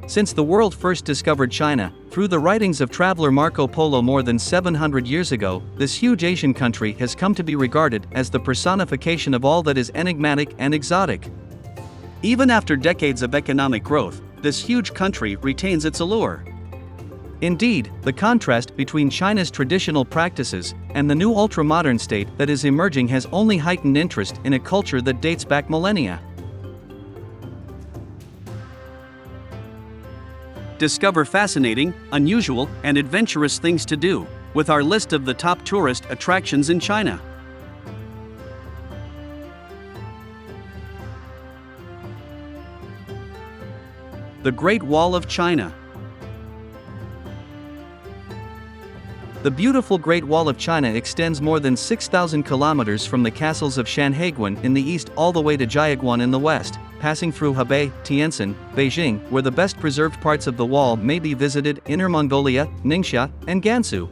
Since the world first discovered China, through the writings of traveler Marco Polo more than 700 years ago, this huge Asian country has come to be regarded as the personification of all that is enigmatic and exotic. Even after decades of economic growth, this huge country retains its allure. Indeed, the contrast between China's traditional practices and the new ultra-modern state that is emerging has only heightened interest in a culture that dates back millennia. Discover fascinating, unusual, and adventurous things to do with our list of the top tourist attractions in China. The Great Wall of China. The beautiful Great Wall of China extends more than 6,000 kilometers from the castles of Shanhaiguan in the east all the way to Jiaguan in the west, passing through Hebei, Tianjin, Beijing, where the best preserved parts of the wall may be visited, Inner Mongolia, Ningxia, and Gansu.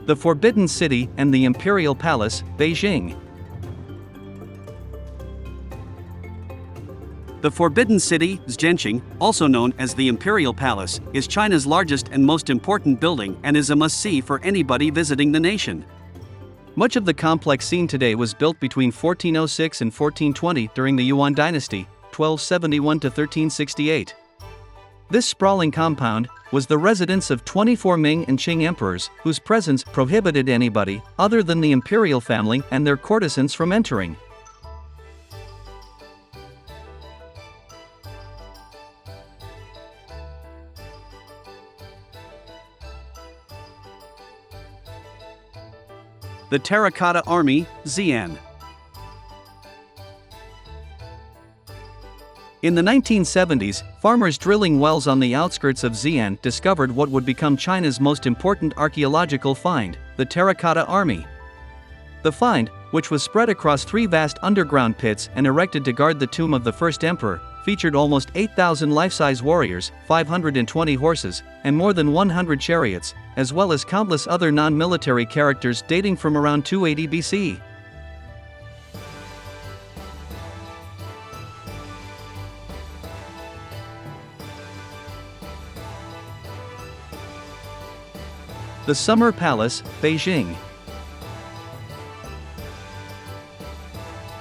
The Forbidden City and the Imperial Palace, Beijing. The Forbidden City, Zhenqing, also known as the Imperial Palace, is China's largest and most important building and is a must-see for anybody visiting the nation. Much of the complex seen today was built between 1406 and 1420 during the Yuan dynasty, 1271 to 1368. This sprawling compound was the residence of 24 Ming and Qing emperors, whose presence prohibited anybody other than the imperial family and their courtesans from entering. The Terracotta Army, Xi'an. In the 1970s, farmers drilling wells on the outskirts of Xi'an discovered what would become China's most important archaeological find, the Terracotta Army. The find, which was spread across 3 vast underground pits and erected to guard the tomb of the first emperor, featured almost 8,000 life-size warriors, 520 horses, and more than 100 chariots, as well as countless other non-military characters dating from around 280 BC. The Summer Palace, Beijing.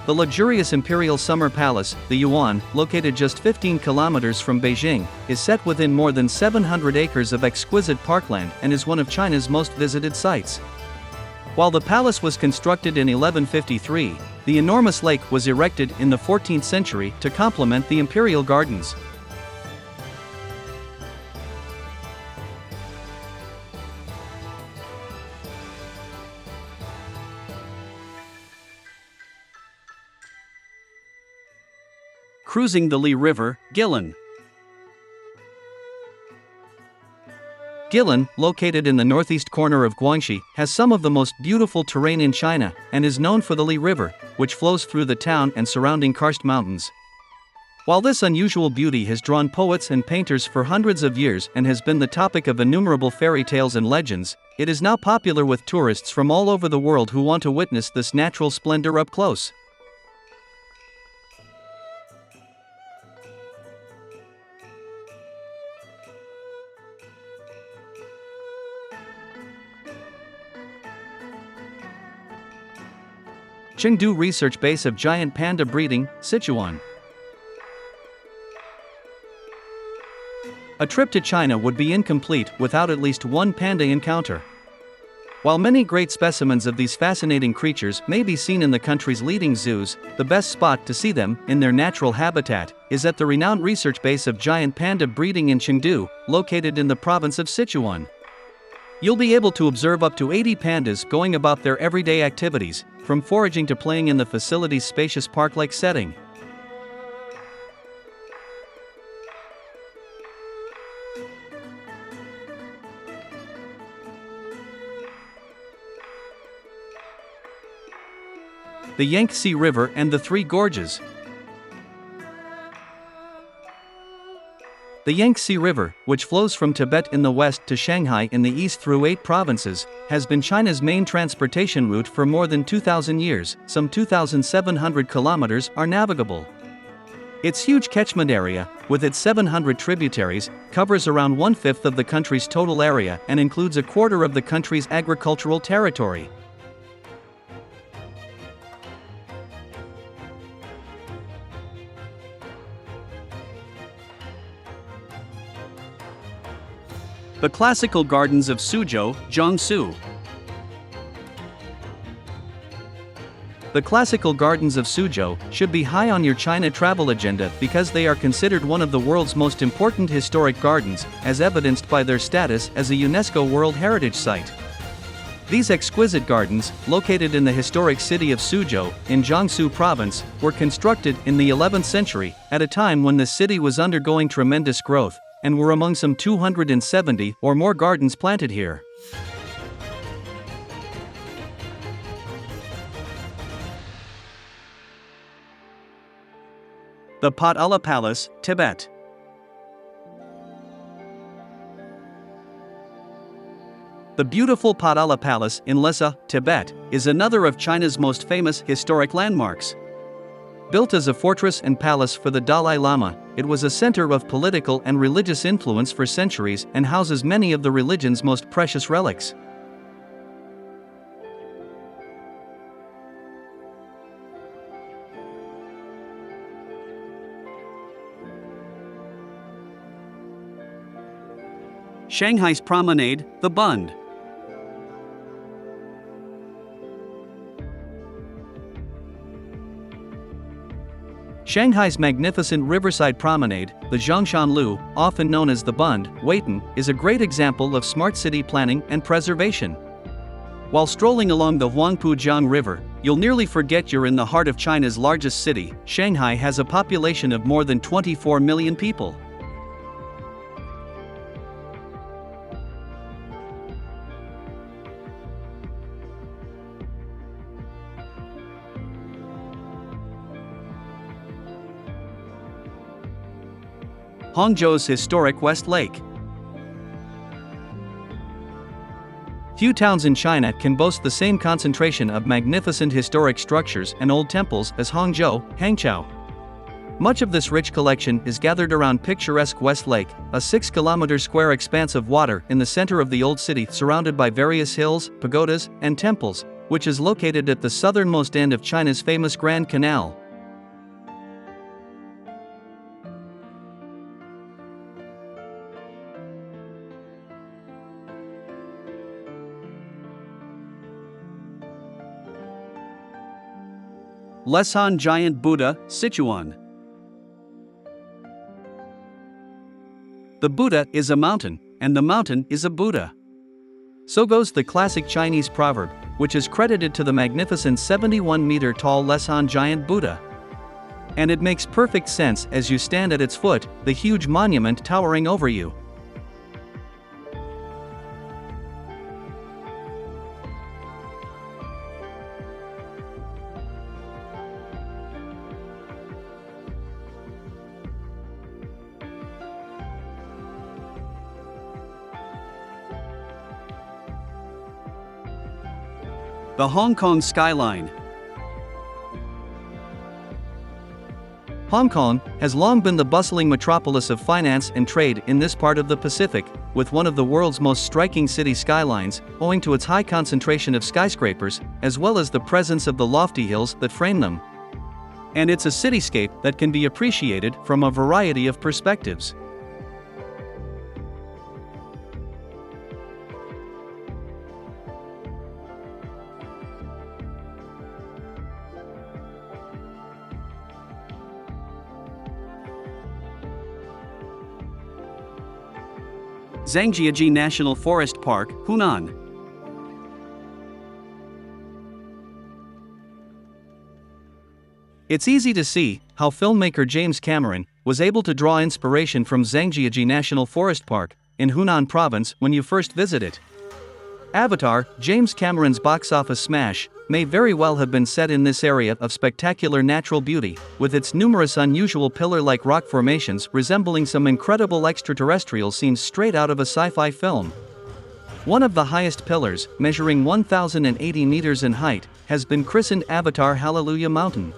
The luxurious Imperial Summer Palace, the Yuan, located just 15 kilometers from Beijing, is set within more than 700 acres of exquisite parkland and is one of China's most visited sites. While the palace was constructed in 1153, the enormous lake was erected in the 14th century to complement the imperial gardens. Cruising the Li River, Guilin. Guilin, located in the northeast corner of Guangxi, has some of the most beautiful terrain in China and is known for the Li River, which flows through the town and surrounding karst mountains. While this unusual beauty has drawn poets and painters for hundreds of years and has been the topic of innumerable fairy tales and legends, it is now popular with tourists from all over the world who want to witness this natural splendor up close. Chengdu research base of giant panda breeding, Sichuan. A trip to China would be incomplete without at least one panda encounter. While many great specimens of these fascinating creatures may be seen in the country's leading zoos, the best spot to see them in their natural habitat is at the renowned research base of giant panda breeding in Chengdu, located in the province of Sichuan. You'll be able to observe up to 80 pandas going about their everyday activities, from foraging to playing in the facility's spacious park-like setting. The Yangtze River and the Three Gorges. The Yangtze River, which flows from Tibet in the west to Shanghai in the east through 8 provinces, has been China's main transportation route for more than 2,000 years. Some 2,700 kilometers are navigable. Its huge catchment area, with its 700 tributaries, covers around 1/5 of the country's total area and includes a quarter of the country's agricultural territory. The classical gardens of Suzhou, Jiangsu. The classical gardens of Suzhou should be high on your China travel agenda because they are considered one of the world's most important historic gardens, as evidenced by their status as a UNESCO World Heritage Site. These exquisite gardens, located in the historic city of Suzhou, in Jiangsu province, were constructed in the 11th century, at a time when the city was undergoing tremendous growth, and were among some 270 or more gardens planted here. The Potala Palace, Tibet. The beautiful Potala Palace in Lhasa, Tibet, is another of China's most famous historic landmarks. Built as a fortress and palace for the Dalai Lama, it was a center of political and religious influence for centuries and houses many of the religion's most precious relics. Shanghai's Promenade, the Bund. Shanghai's magnificent riverside promenade, the Zhongshanlu, often known as the Bund, Weitan, is a great example of smart city planning and preservation. While strolling along the Huangpu-Jiang River, you'll nearly forget you're in the heart of China's largest city. Shanghai has a population of more than 24 million people. Hangzhou's historic West Lake. Few towns in China can boast the same concentration of magnificent historic structures and old temples as Hangzhou, Hangzhou. Much of this rich collection is gathered around picturesque West Lake, a 6-kilometer square expanse of water in the center of the old city surrounded by various hills, pagodas, and temples, which is located at the southernmost end of China's famous Grand Canal. Leshan Giant Buddha, Sichuan. The Buddha is a mountain, and the mountain is a Buddha. So goes the classic Chinese proverb, which is credited to the magnificent 71-meter-tall Leshan Giant Buddha. And it makes perfect sense as you stand at its foot, the huge monument towering over you. The Hong Kong skyline. Hong Kong has long been the bustling metropolis of finance and trade in this part of the Pacific, with one of the world's most striking city skylines, owing to its high concentration of skyscrapers, as well as the presence of the lofty hills that frame them. And it's a cityscape that can be appreciated from a variety of perspectives. Zhangjiajie National Forest Park, Hunan. It's easy to see how filmmaker James Cameron was able to draw inspiration from Zhangjiajie National Forest Park in Hunan Province when you first visit it. Avatar, James Cameron's box office smash, may very well have been set in this area of spectacular natural beauty, with its numerous unusual pillar-like rock formations resembling some incredible extraterrestrials seen straight out of a sci-fi film. One of the highest pillars, measuring 1,080 meters in height, has been christened Avatar Hallelujah Mountain.